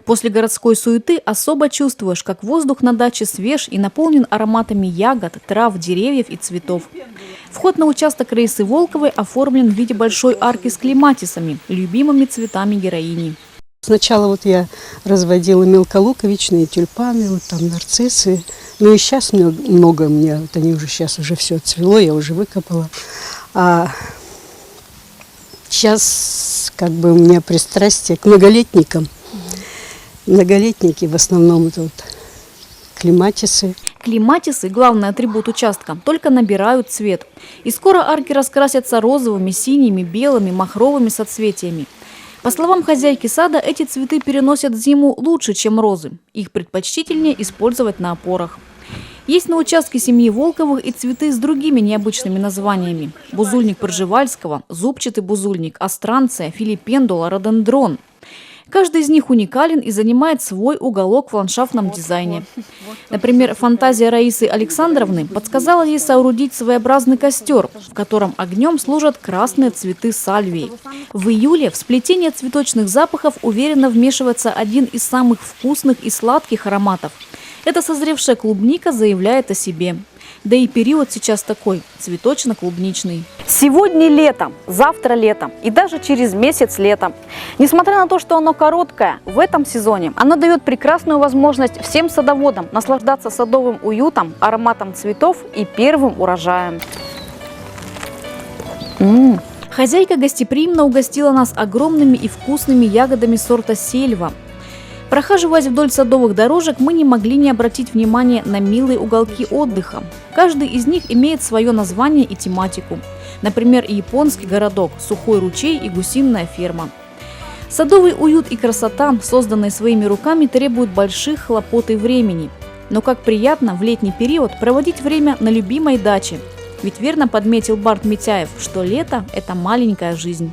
После городской суеты особо чувствуешь, как воздух на даче свеж и наполнен ароматами ягод, трав, деревьев и цветов. Вход на участок Раисы Волковой оформлен в виде большой арки с клематисами, любимыми цветами героини. Сначала вот я разводила мелколуковичные тюльпаны, вот там нарциссы. Ну и сейчас много у меня, вот они уже сейчас уже все отцвело, я уже выкопала. А сейчас как бы у меня пристрастие к многолетникам. Многолетники в основном это вот клематисы. Клематисы – главный атрибут участка, только набирают цвет. И скоро арки раскрасятся розовыми, синими, белыми, махровыми соцветиями. По словам хозяйки сада, эти цветы переносят зиму лучше, чем розы. Их предпочтительнее использовать на опорах. Есть на участке семьи Волковых и цветы с другими необычными названиями. Бузульник Пржевальского, зубчатый бузульник, астранция, филипендула, рододендрон. Каждый из них уникален и занимает свой уголок в ландшафтном дизайне. Например, фантазия Раисы Александровны подсказала ей соорудить своеобразный костер, в котором огнем служат красные цветы сальвии. В июле в сплетение цветочных запахов уверенно вмешивается один из самых вкусных и сладких ароматов. Эта созревшая клубника заявляет о себе. Да и период сейчас такой – цветочно-клубничный. Сегодня лето, завтра лето и даже через месяц лето. Несмотря на то, что оно короткое, в этом сезоне оно дает прекрасную возможность всем садоводам наслаждаться садовым уютом, ароматом цветов и первым урожаем. Хозяйка гостеприимно угостила нас огромными и вкусными ягодами сорта сельва. Прохаживаясь вдоль садовых дорожек, мы не могли не обратить внимание на милые уголки отдыха. Каждый из них имеет свое название и тематику. Например, японский городок, сухой ручей и гусиная ферма. Садовый уют и красота, созданные своими руками, требуют больших хлопот и времени. Но как приятно в летний период проводить время на любимой даче. Ведь верно подметил Барт Митяев, что лето – это маленькая жизнь.